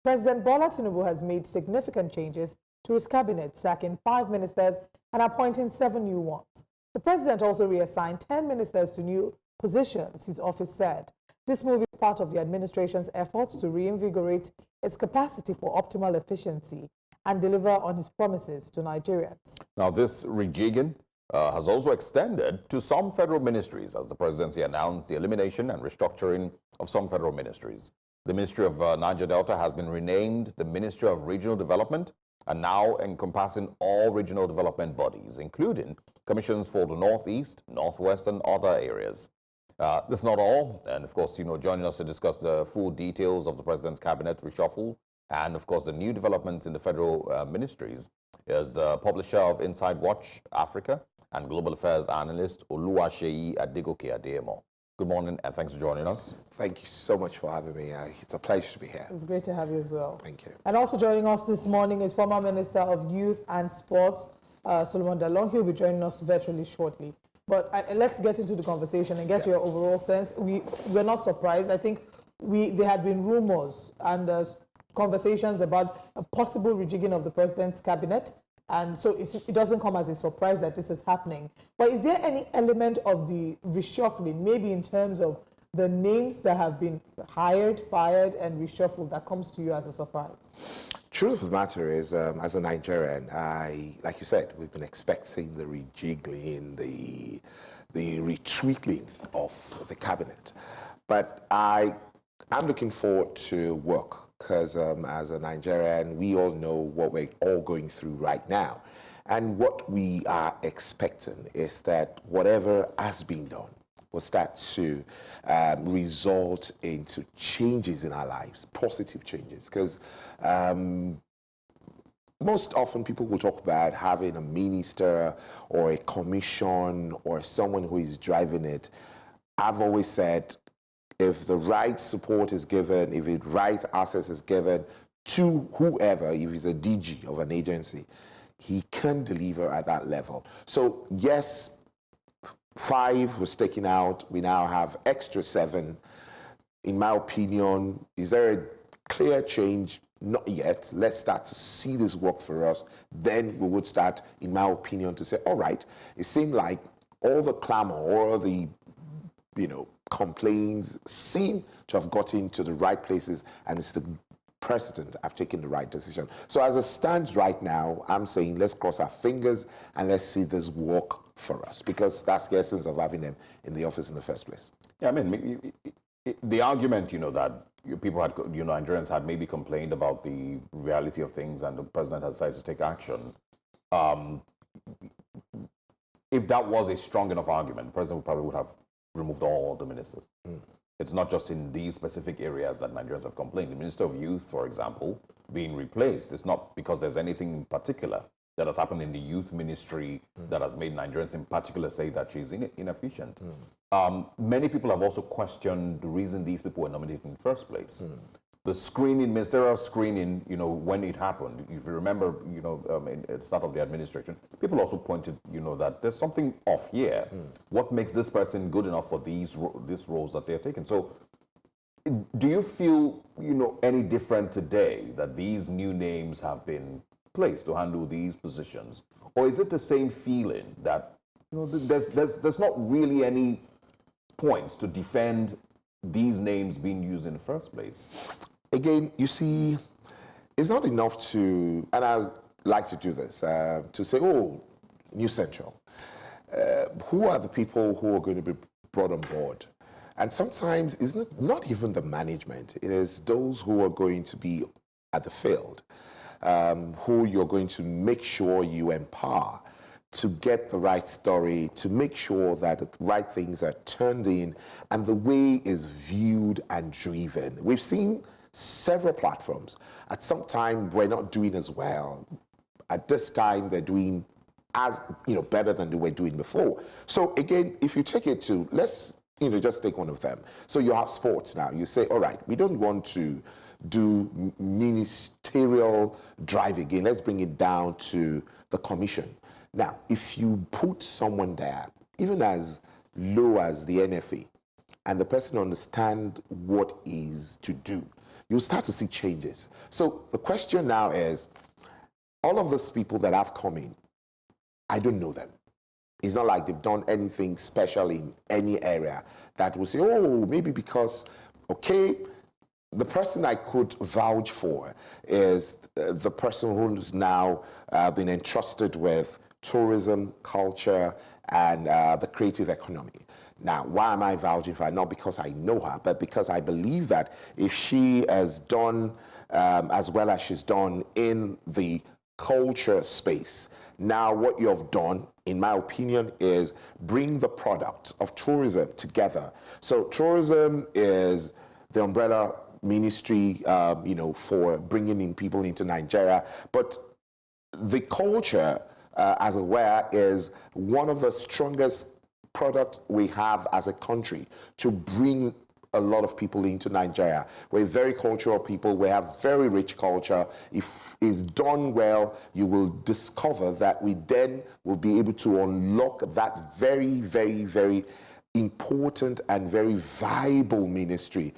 President Bola Tinubu has made significant changes to his cabinet, sacking 5 ministers and appointing 7 new ones. The president also reassigned 10 ministers to new positions, his office said. This move is part of the administration's efforts to reinvigorate its capacity for optimal efficiency and deliver on his promises to Nigerians. Now, this rejigging has also extended to some federal ministries, as the presidency announced the elimination and restructuring of some federal ministries. The Ministry of Niger Delta has been renamed the Ministry of Regional Development, and now encompassing all regional development bodies, including commissions for the Northeast, Northwest, and other areas. This is not all, and of course, joining us to discuss the full details of the president's cabinet reshuffle, and of course, the new developments in the federal ministries, is the publisher of Inside Watch Africa and global affairs analyst Adegoke Adeyemo. Good morning, and thanks for joining us. Thank you so much for having me. It's a pleasure to be here. It's great to have you as well. Thank you. And also joining us this morning is former Minister of Youth and Sports, Solomon Dalong. He'll be joining us virtually shortly. But let's get into the conversation and get your overall sense. We're not surprised. I think there had been rumors and conversations about a possible rejigging of the president's cabinet. And so it doesn't come as a surprise that this is happening. But is there any element of the reshuffling, maybe in terms of the names that have been hired, fired, and reshuffled, that comes to you as a surprise? Truth of the matter is, as a Nigerian, like you said, we've been expecting the rejiggling, the retweaking of the cabinet. But I'm looking forward to work, because as a Nigerian, we all know what we're all going through right now. And what we are expecting is that whatever has been done will start to result into changes in our lives, positive changes. Because most often people will talk about having a minister or a commission or someone who is driving it. I've always said, if the right support is given, if the right access is given to whoever, if he's a DG of an agency, he can deliver at that level. So yes, 5 was taken out. We now have extra 7. In my opinion, is there a clear change? Not yet. Let's start to see this work for us. Then we would start, in my opinion, to say, all right, it seemed like all the clamor, all the, complaints seem to have gotten to the right places, and it's the president have taken the right decision. So as it stands right now, I'm saying let's cross our fingers and let's see this work for us, because that's the essence of having them in the office in the first place. Yeah, I mean, the argument, that people had, Nigerians had maybe complained about the reality of things, and the president has decided to take action. If that was a strong enough argument, the president probably would have removed all the ministers. It's not just in these specific areas that Nigerians have complained. The Minister of Youth, for example, being replaced, it's not because there's anything in particular that has happened in the youth ministry that has made Nigerians in particular say that she's inefficient. Many people have also questioned the reason these people were nominated in the first place. The screening, ministerial screening, when it happened, if you remember, at the start of the administration, people also pointed, that there's something off here. What makes this person good enough for these roles that they're taking? So do you feel, any different today that these new names have been placed to handle these positions? Or is it the same feeling that, there's not really any points to defend these names being used in the first place? Again, you see, it's not enough to, and I like to do this, to say, oh, New Central. Who are the people who are going to be brought on board? And sometimes it's not even the management. It is those who are going to be at the field, who you're going to make sure you empower to get the right story, to make sure that the right things are turned in and the way is viewed and driven. We've seen several platforms. At some time, we're not doing as well. At this time, they're doing as better than they were doing before. So again, if you take it to, let's just take one of them. So you have sports now. You say, all right, we don't want to do ministerial drive again. Let's bring it down to the commission. Now, if you put someone there, even as low as the NFA, and the person understands what is to do, you'll start to see changes. So the question now is, all of those people that have come in, I don't know them. It's not like they've done anything special in any area that will say, oh, maybe because, okay, the person I could vouch for is the person who's now been entrusted with tourism, culture, and the creative economy. Now, why am I vouching for her? Not because I know her, but because I believe that if she has done as well as she's done in the culture space, now what you have done, in my opinion, is bring the product of tourism together. So tourism is the umbrella ministry, for bringing in people into Nigeria, but the culture, as it were, is one of the strongest products we have as a country to bring a lot of people into Nigeria. We're very cultural people. We have very rich culture. If it's done well, you will discover that we then will be able to unlock that very, very, very important and very viable ministry,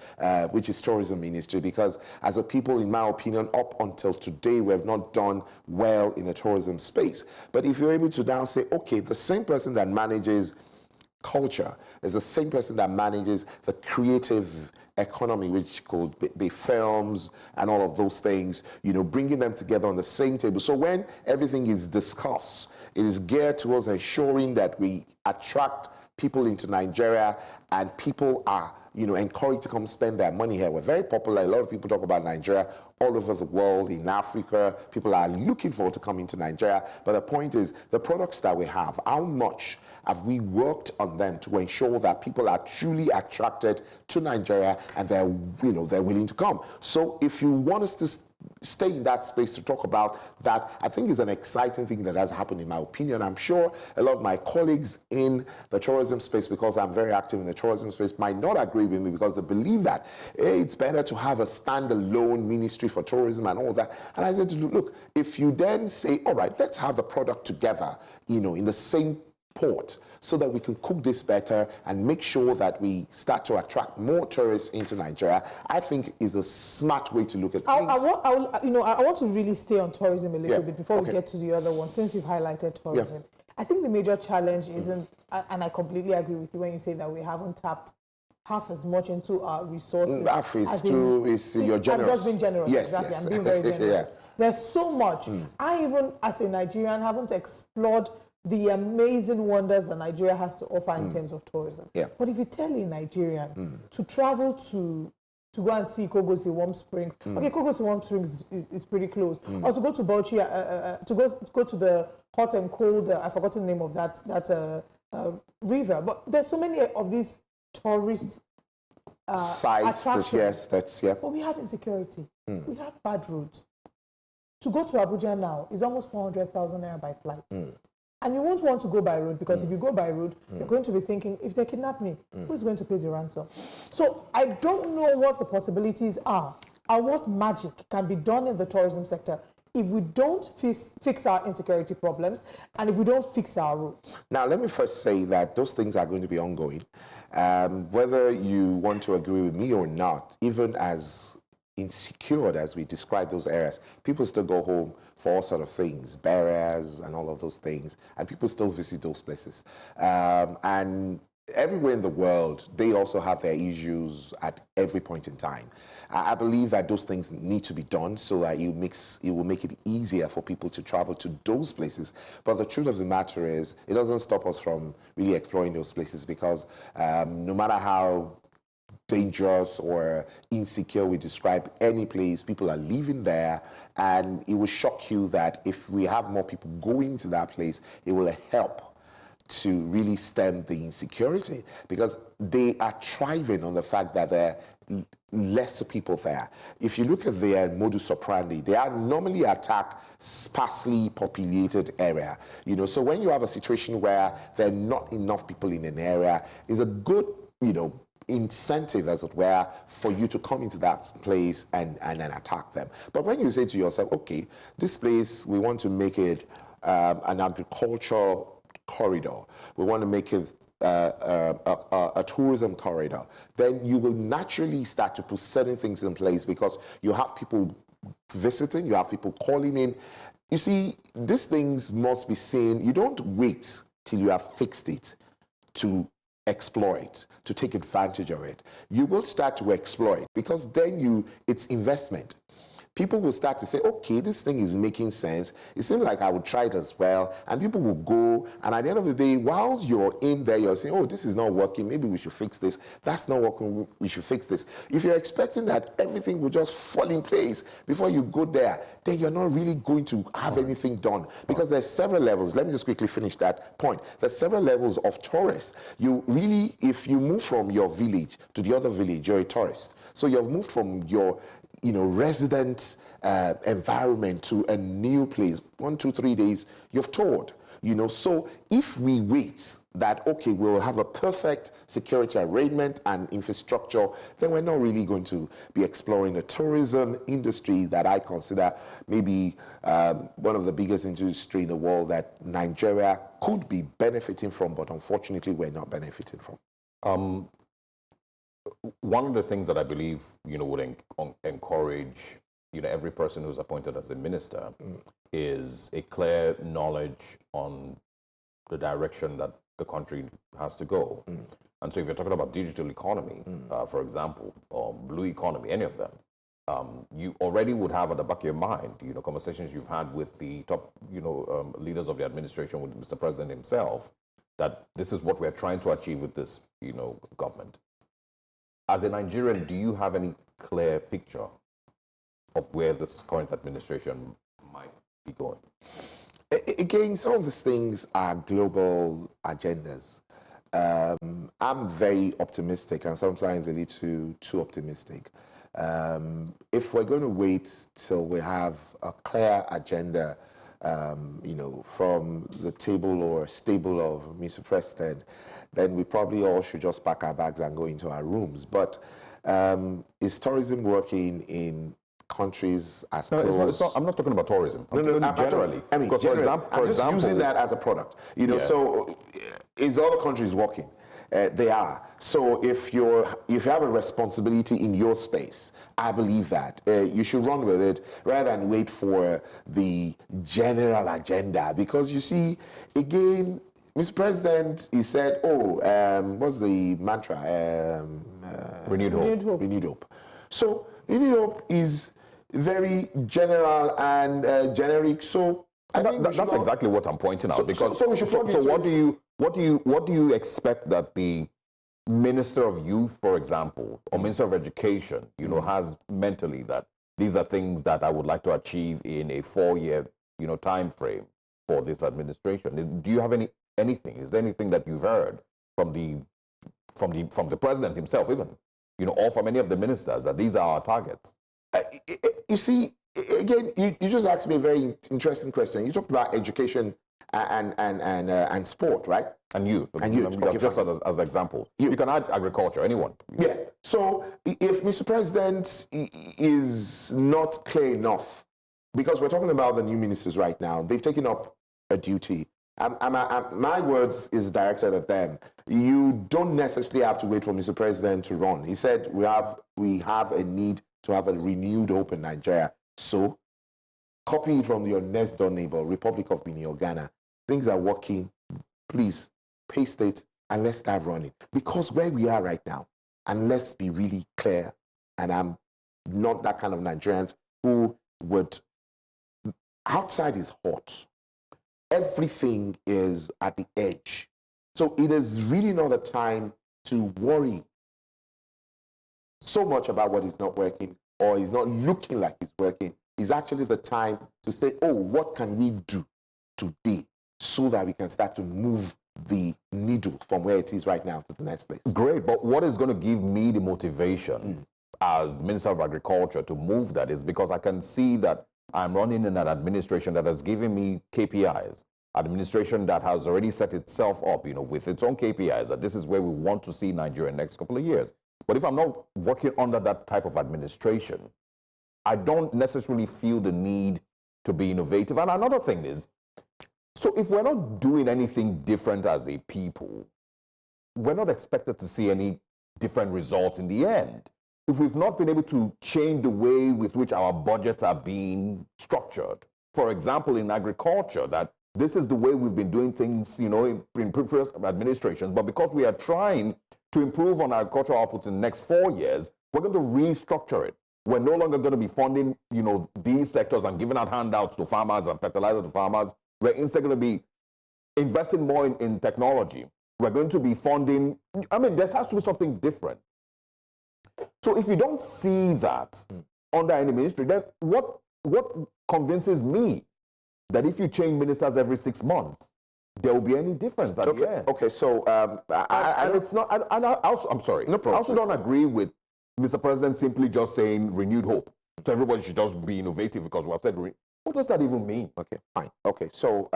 which is tourism ministry, because as a people, in my opinion, up until today, we have not done well in the tourism space. But if you're able to now say, okay, the same person that manages culture is the same person that manages the creative economy, which could be films and all of those things, bringing them together on the same table. So when everything is discussed, it is geared towards ensuring that we attract people into Nigeria and people are, encouraged to come spend their money here. We're very popular. A lot of people talk about Nigeria all over the world, in Africa. People are looking forward to coming to Nigeria. But the point is, the products that we have, how much have we worked on them to ensure that people are truly attracted to Nigeria and they're willing to come? So if you want us to stay in that space to talk about that, I think is an exciting thing that has happened, in my opinion. I'm sure a lot of my colleagues in the tourism space, because I'm very active in the tourism space, might not agree with me because they believe that it's better to have a standalone ministry for tourism and all that. And I said, look, if you then say, all right, let's have the product together, in the same port, so that we can cook this better and make sure that we start to attract more tourists into Nigeria, I think is a smart way to look at things. I want to really stay on tourism a little bit before we get to the other one, since you've highlighted tourism. Yeah. I think the major challenge isn't, and I completely agree with you when you say that we haven't tapped half as much into our resources. Half is you're generous. I'm just being generous, yes, exactly. Yes. I'm being very generous. Yeah. There's so much. I even, as a Nigerian, haven't explored the amazing wonders that Nigeria has to offer in terms of tourism. Yeah. But if you tell a Nigerian to travel to go and see Kogosi Warm Springs, okay, Kogosi Warm Springs is pretty close, or to go to Vouch, to go to the hot and cold, I've forgotten the name of that river. But there's so many of these tourist sites. But we have insecurity. We have bad roads. To go to Abuja now is almost 400,000 naira by flight. And you won't want to go by road, because if you go by road, you're going to be thinking, if they kidnap me, who's going to pay the ransom? So I don't know what the possibilities are and what magic can be done in the tourism sector if we don't fix our insecurity problems and if we don't fix our roads. Now, let me first say that those things are going to be ongoing. Whether you want to agree with me or not, even as insecure as we describe those areas, people still go home for all sort of things, burials and all of those things, and people still visit those places. And everywhere in the world, they also have their issues at every point in time. I believe that those things need to be done so that it will make it easier for people to travel to those places. But the truth of the matter is, it doesn't stop us from really exploring those places, because no matter how dangerous or insecure we describe any place, people are living there, and it will shock you that if we have more people going to that place, it will help to really stem the insecurity, because they are thriving on the fact that there are lesser people there. If you look at their modus operandi, they are normally attack sparsely populated area. So when you have a situation where there are not enough people in an area, it's a good, incentive, as it were, for you to come into that place and attack them. But when you say to yourself, okay, this place, we want to make it an agricultural corridor. We want to make it a tourism corridor, then you will naturally start to put certain things in place because you have people visiting, you have people calling in. You see, these things must be seen. You don't wait till you have fixed it to exploit, to take advantage of it. You will start to exploit because then it's investment. People will start to say, okay, this thing is making sense. It seems like I would try it as well. And people will go. And at the end of the day, whilst you're in there, you're saying, oh, this is not working. Maybe we should fix this. That's not working. We should fix this. If you're expecting that everything will just fall in place before you go there, then you're not really going to have anything done. Because there's several levels. Let me just quickly finish that point. There's several levels of tourists. You really, if you move from your village to the other village, you're a tourist. So you've moved from your resident environment to a new place. 1, 2, 3 days, you've toured. So if we wait that, okay, we'll have a perfect security arrangement and infrastructure, then we're not really going to be exploring the tourism industry that I consider maybe one of the biggest industry in the world that Nigeria could be benefiting from, but unfortunately we're not benefiting from. One of the things that I believe, would encourage, every person who's appointed as a minister is a clear knowledge on the direction that the country has to go. And so if you're talking about digital economy, for example, or blue economy, any of them, you already would have at the back of your mind, conversations you've had with the top, leaders of the administration, with Mr. President himself, that this is what we're trying to achieve with this, government. As a Nigerian, do you have any clear picture of where this current administration might be going? Again, some of these things are global agendas. I'm very optimistic and sometimes a little too optimistic. If we're going to wait till we have a clear agenda, from the table or stable of Mr. President, then we probably all should just pack our bags and go into our rooms. But is tourism working in countries as close? I'm not talking about tourism. I'm generally. For example, using that as a product. So is other countries working? They are. So if you have a responsibility in your space, I believe that you should run with it rather than wait for the general agenda. Because you see, again, Mr. President, he said, what's the mantra? Renewed hope. Renewed hope. So renewed hope is very general and generic. So I think that's exactly what I'm pointing out. What do you expect that the Minister of Youth, for example, or Minister of Education, has mentally that these are things that I would like to achieve in a 4-year, time frame for this administration? Do you have anything? Is there anything that you've heard from the president himself, even, or from any of the ministers, that these are our targets? You see, again, you just asked me a very interesting question. You talked about education and sport, right? And youth. Okay, just as example. You can add agriculture, anyone. Yeah. So if Mr. President is not clear enough, because we're talking about the new ministers right now, they've taken up a duty. My words is directed at them. You don't necessarily have to wait for Mr. President to run. He said we have a need to have a renewed hope in Nigeria. So copy it from your next door neighbor, Republic of Benin or Ghana. Things are working. Please paste it and let's start running. Because where we are right now, and let's be really clear, and I'm not that kind of Nigerian who would, outside is hot. Everything is at the edge. So it is really not a time to worry so much about what is not working or is not looking like it's working. It's actually the time to say, what can we do today so that we can start to move the needle from where it is right now to the next place? Great, but what is going to give me the motivation as Minister of Agriculture to move that is because I can see that I'm running in an administration that has given me KPIs, administration that has already set itself up, with its own KPIs, that this is where we want to see Nigeria in the next couple of years. But if I'm not working under that type of administration, I don't necessarily feel the need to be innovative. And another thing is, so if we're not doing anything different as a people, we're not expected to see any different results in the end. If we've not been able to change the way with which our budgets are being structured, for example, in agriculture, that this is the way we've been doing things, in previous administrations, but because we are trying to improve on agricultural output in the next 4 years, we're going to restructure it. We're no longer going to be funding, these sectors and giving out handouts to farmers and fertilizer to farmers. We're instead going to be investing more in technology. We're going to be funding, there has to be something different. So if you don't see that under any ministry, then what convinces me that if you change ministers every 6 months, there will be any difference at the end? Okay, so it's not. I'm sorry. No problem. I also don't agree with Mr. President simply just saying renewed hope. So everybody should just be innovative because we have said. What does that even mean? Okay, fine. Okay, so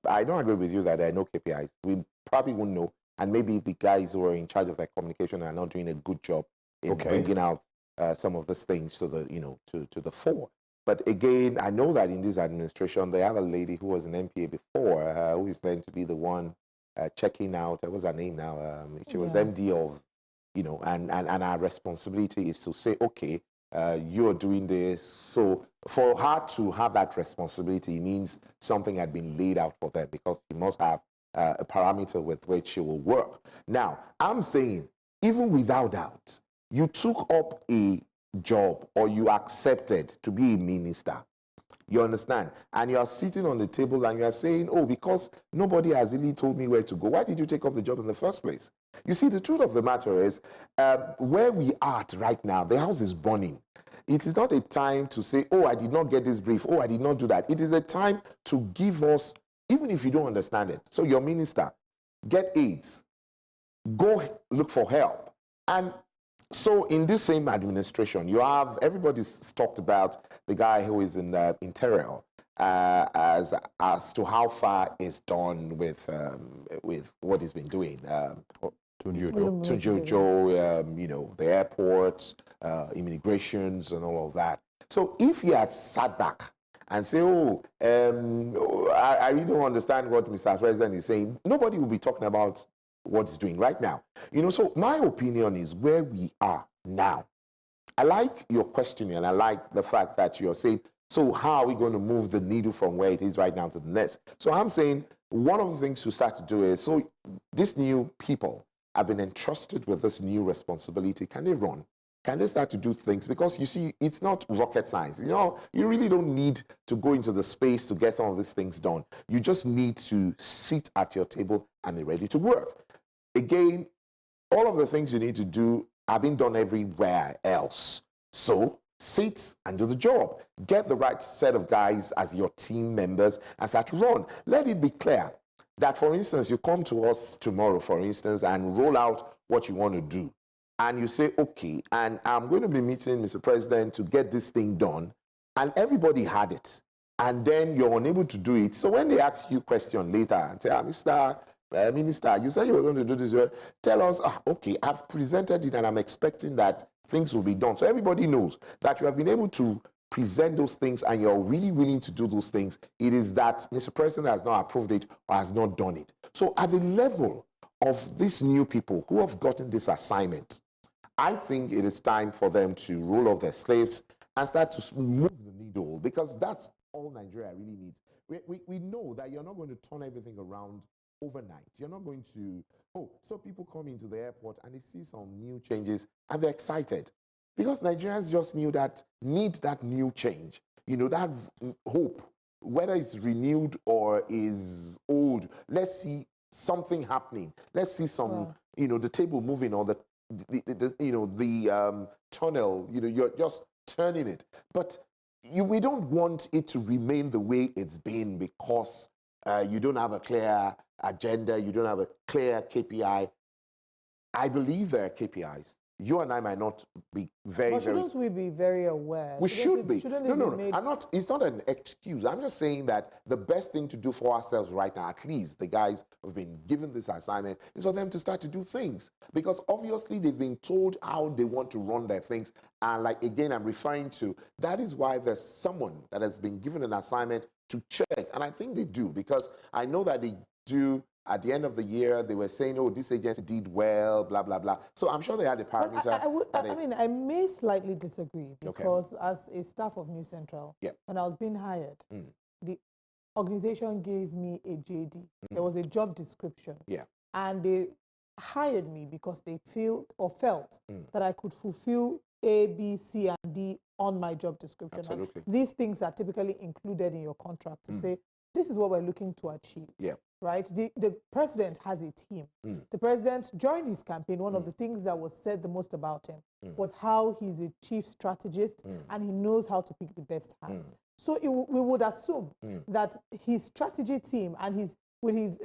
I don't agree with you that there are no KPIs. We probably won't know, and maybe the guys who are in charge of their communication are not doing a good job in bringing out some of these things to the to the fore. But again, I know that in this administration, they have a lady who was an MPA before, who is going to be the one checking out. What's her name now? She was MD of, and our responsibility is to say, okay, you're doing this. So for her to have that responsibility means something had been laid out for them, because she must have a parameter with which she will work. Now, I'm saying, even without doubt, you took up a job or you accepted to be a minister. You understand? And you are sitting on the table and you are saying, oh, because nobody has really told me where to go, why did you take up the job in the first place? You see, the truth of the matter is, where we are at right now, the house is burning. It is not a time to say, oh, I did not get this brief, oh, I did not do that. It is a time to give us, even if you don't understand it. So your minister, get aids, go look for help. And so in this same administration, you have, everybody's talked about the guy who is in the interior as to how far is done with what he's been doing. Tunjojo, the airports, immigrations and all of that. So if he had sat back and say, I really don't understand what Mr. President is saying, nobody will be talking about what he's doing right now. So my opinion is where we are now. I like your questioning, and I like the fact that you're saying, so how are we going to move the needle from where it is right now to the next? So I'm saying one of the things to start to do is, so these new people have been entrusted with this new responsibility. Can they run? Can they start to do things? Because you see, it's not rocket science. You really don't need to go into the space to get some of these things done. You just need to sit at your table and be ready to work. Again, all of the things you need to do are being done everywhere else. So sit and do the job. Get the right set of guys as your team members and start to run. Let it be clear that, for instance, you come to us tomorrow, for instance, and roll out what you want to do. And you say, okay, and I'm going to be meeting Mr. President to get this thing done. And everybody had it. And then you're unable to do it. So when they ask you a question later and say, Mr. Minister, you said you were going to do this. Tell us, okay, I've presented it and I'm expecting that things will be done. So everybody knows that you have been able to present those things and you're really willing to do those things. It is that Mr. President has not approved it or has not done it. So at the level of these new people who have gotten this assignment, I think it is time for them to roll off their slaves and start to move the needle, because that's all Nigeria really needs. We know that you're not going to turn everything around overnight. You're not going to, so people come into the airport and they see some new changes and they're excited. Because Nigerians just need that new change. That hope, whether it's renewed or is old. Let's see something happening. Let's see some, the table moving, or the tunnel, you're just turning it. But we don't want it to remain the way it's been, because you don't have a clear agenda, you don't have a clear KPI. I believe there are KPIs. You and I might not be But shouldn't we be very aware? We should be. Shouldn't No. made... It's not an excuse. I'm just saying that the best thing to do for ourselves right now, at least the guys who've been given this assignment, is for them to start to do things. Because obviously they've been told how they want to run their things. And again, I'm referring to, that is why there's someone that has been given an assignment to check. And I think they do, because I know that they do at the end of the year, they were saying, oh, this agency did well, blah, blah, blah. So I'm sure they had a But parameter. I mean, I may slightly disagree because as a staff of News Central, when I was being hired, the organization gave me a JD. There was a job description. And they hired me because they felt that I could fulfill A, B, C, and D on my job description. Absolutely. And these things are typically included in your contract to say, this is what we're looking to achieve. Right? The president has a team. The president, during his campaign, one of the things that was said the most about him was how he's a chief strategist and he knows how to pick the best hands. So we would assume that his strategy team and with his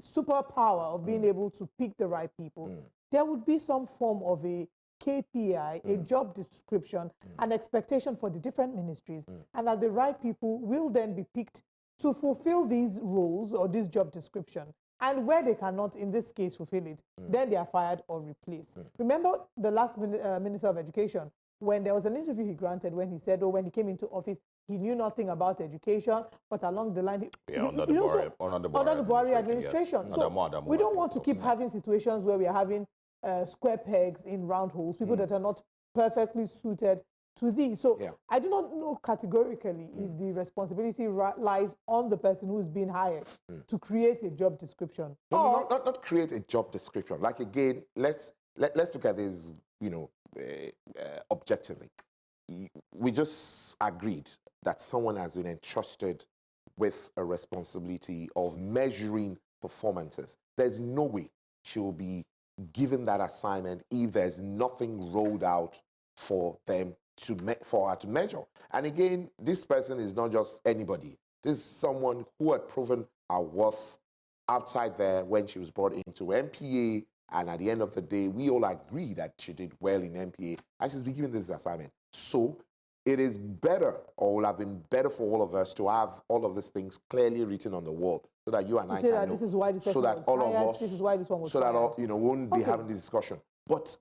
superpower of being able to pick the right people, there would be some form of a KPI, a job description, an expectation for the different ministries, and that the right people will then be picked to fulfill these roles or this job description. And where they cannot, in this case, fulfill it, then they are fired or replaced. Remember the last Minister of Education, when there was an interview he granted when he said, oh, when he came into office, he knew nothing about education, but along the line, under the Buhari administration. Yes. So we don't want to keep having situations where we are having square pegs in round holes, people that are not perfectly suited to these. So I do not know categorically if the responsibility lies on the person who's being hired to create a job description. No, not create a job description. Like again, let's look at this, objectively. We just agreed that someone has been entrusted with a responsibility of measuring performances. There's no way she will be given that assignment if there's nothing rolled out for them for her to measure. And again, this person is not just anybody. This is someone who had proven her worth outside there when she was brought into MPA. And at the end of the day, we all agree that she did well in MPA. And she's been given this assignment. So it is better, or will have been better for all of us to have all of these things clearly written on the wall, so that you and I can know. This is why this person was fired, this is why this one was fired. So that all, fired. we won't be having this discussion. But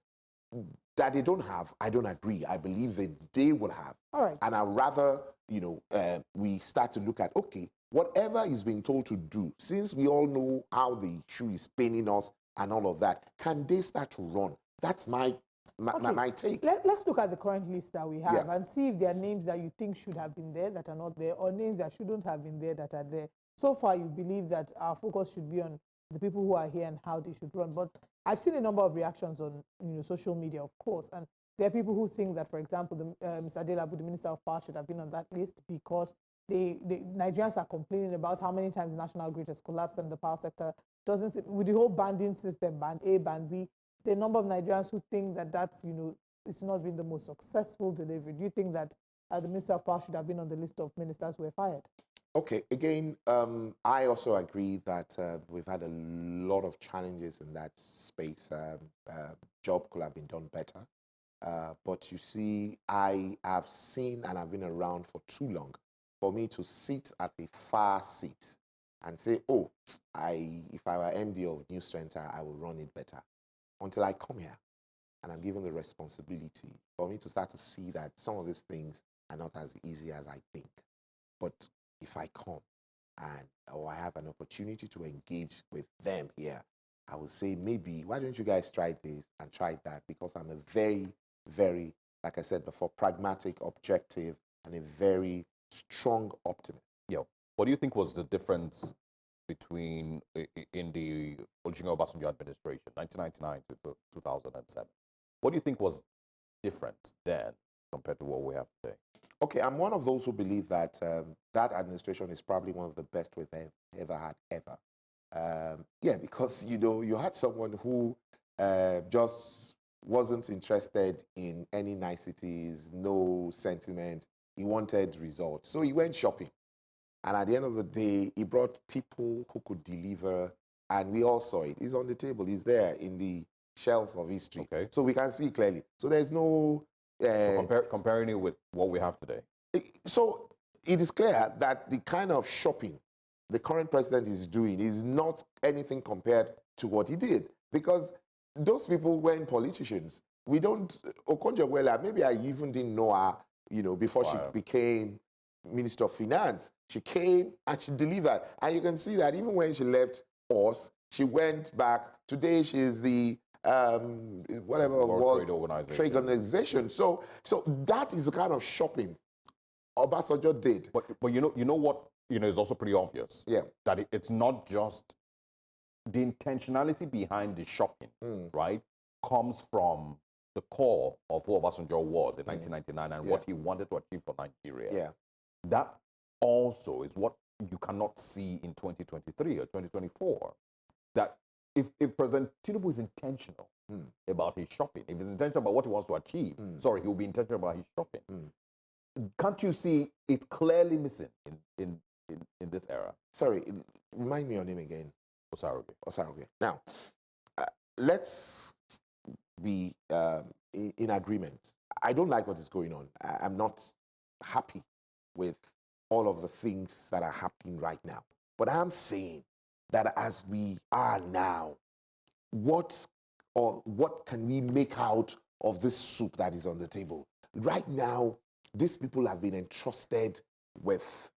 that they don't have, I don't agree. I believe that they will have. All right. And I'd rather, we start to look at, okay, whatever is being told to do, since we all know how the shoe is paining us and all of that, can they start to run? That's my take. Let's look at the current list that we have and see if there are names that you think should have been there that are not there, or names that shouldn't have been there that are there. So far, you believe that our focus should be on the people who are here and how they should run. But I've seen a number of reactions on social media, of course, and there are people who think that, for example, Mr. Adelabu, the Minister of Power, should have been on that list because the Nigerians are complaining about how many times the national grid has collapsed and the power sector doesn't, with the whole banding system, band A, band B, the number of Nigerians who think that that's, it's not been the most successful delivery. Do you think that the Minister of Power should have been on the list of ministers who were fired? Okay, again, I also agree that we've had a lot of challenges in that space. Job could have been done better. But you see, I have seen and I've been around for too long for me to sit at a far seat and say, oh, if I were MD of News Center, I would run it better. Until I come here and I'm given the responsibility for me to start to see that some of these things are not as easy as I think. But if I come or I have an opportunity to engage with them here, I will say, maybe, why don't you guys try this and try that? Because I'm a very, very, like I said before, pragmatic, objective, and a very strong optimist. What do you think was the difference between in the Olusegun Obasanjo administration, 1999 to 2007? What do you think was different then compared to what we have today? Okay, I'm one of those who believe that that administration is probably one of the best we've ever had, ever. Because, you had someone who just wasn't interested in any niceties, no sentiment. He wanted results. So he went shopping. And at the end of the day, he brought people who could deliver, and we all saw it. He's on the table. He's there in the shelf of history. Okay. So we can see clearly. So there's no... so comparing it with what we have today. So it is clear that the kind of shopping the current president is doing is not anything compared to what he did. Because those people weren't politicians. We don't... Okonjo-Iweala, maybe I even didn't know her, before she became Minister of Finance. She came and she delivered. And you can see that even when she left us. She went back. Today she's the whatever World World Trade Trade Organization. So that is the kind of shopping Obasanjo did. But you know what is also pretty obvious. Yeah. That it's not just the intentionality behind the shopping, right? Comes from the core of who Obasanjo was in 1999 and what he wanted to achieve for Nigeria. Yeah. That also is what you cannot see in 2023 or 2024. That if President Tinubu is intentional about his shopping, if he's intentional about what he wants to achieve, sorry, he will be intentional about his shopping. Can't you see it clearly missing in this era? Sorry, remind me your name again. Osaroge. Now, let's be in agreement. I don't like what is going on. I'm not happy with all of the things that are happening right now. But I'm saying that as we are now, what can we make out of this soup that is on the table? Right now, these people have been entrusted with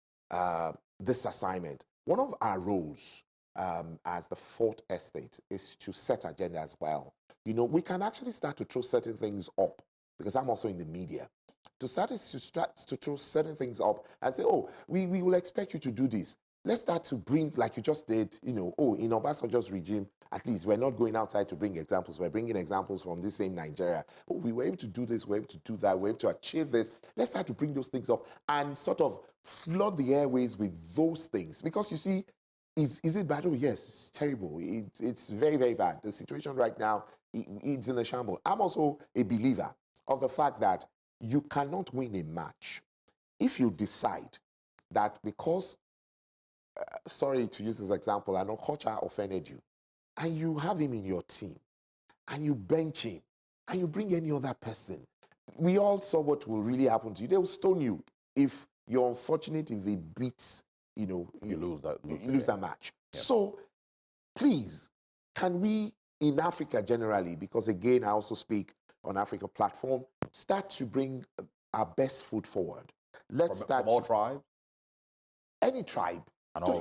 this assignment. One of our roles as the fourth estate is to set agenda as well. We can actually start to throw certain things up, because I'm also in the media. To start to throw certain things up and say, oh, we will expect you to do this. Let's start to bring, like you just did, in Obasanjo's regime, at least we're not going outside to bring examples. We're bringing examples from this same Nigeria. Oh, we were able to do this, we were able to do that, we were able to achieve this. Let's start to bring those things up and sort of flood the airways with those things. Because you see, is it bad? Oh, yes, it's terrible. It's very, very bad. The situation right now, it's in a shambles. I'm also a believer of the fact that you cannot win a match if you decide that because, sorry to use this example, an Okocha offended you, and you have him in your team, and you bench him, and you bring any other person. We all saw what will really happen to you. They will stone you if you're unfortunate, if they beat, you lose that match. Yep. So please, can we in Africa generally, because again, I also speak on Africa platform, start to bring our best foot forward. Let's start from all tribes? Any tribe.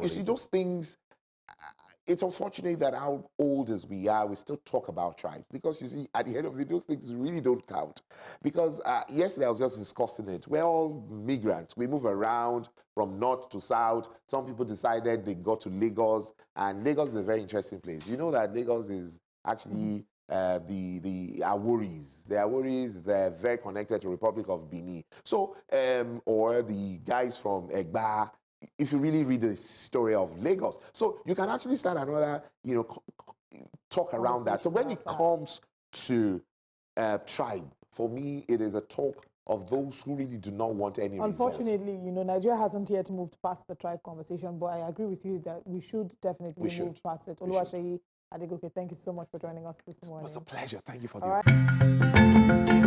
You see, those things, it's unfortunate that how old as we are, we still talk about tribes. Because you see, at the end of it, those things really don't count. Because yesterday I was just discussing it. We're all migrants. We move around from north to south. Some people decided they got to Lagos. And Lagos is a very interesting place. You know that Lagos is actually the Aworis. The Aworis, they're very connected to the Republic of Benin. So, or the guys from Egba, if you really read the story of Lagos. So you can actually start another, talk around that. So when it comes to tribe, for me, it is a talk of those who really do not want any Unfortunately, Nigeria hasn't yet moved past the tribe conversation, but I agree with you that we should definitely move past it. Oluwaseyi Adegoke, thank you so much for joining us this morning. It was a pleasure. Thank you for the opportunity.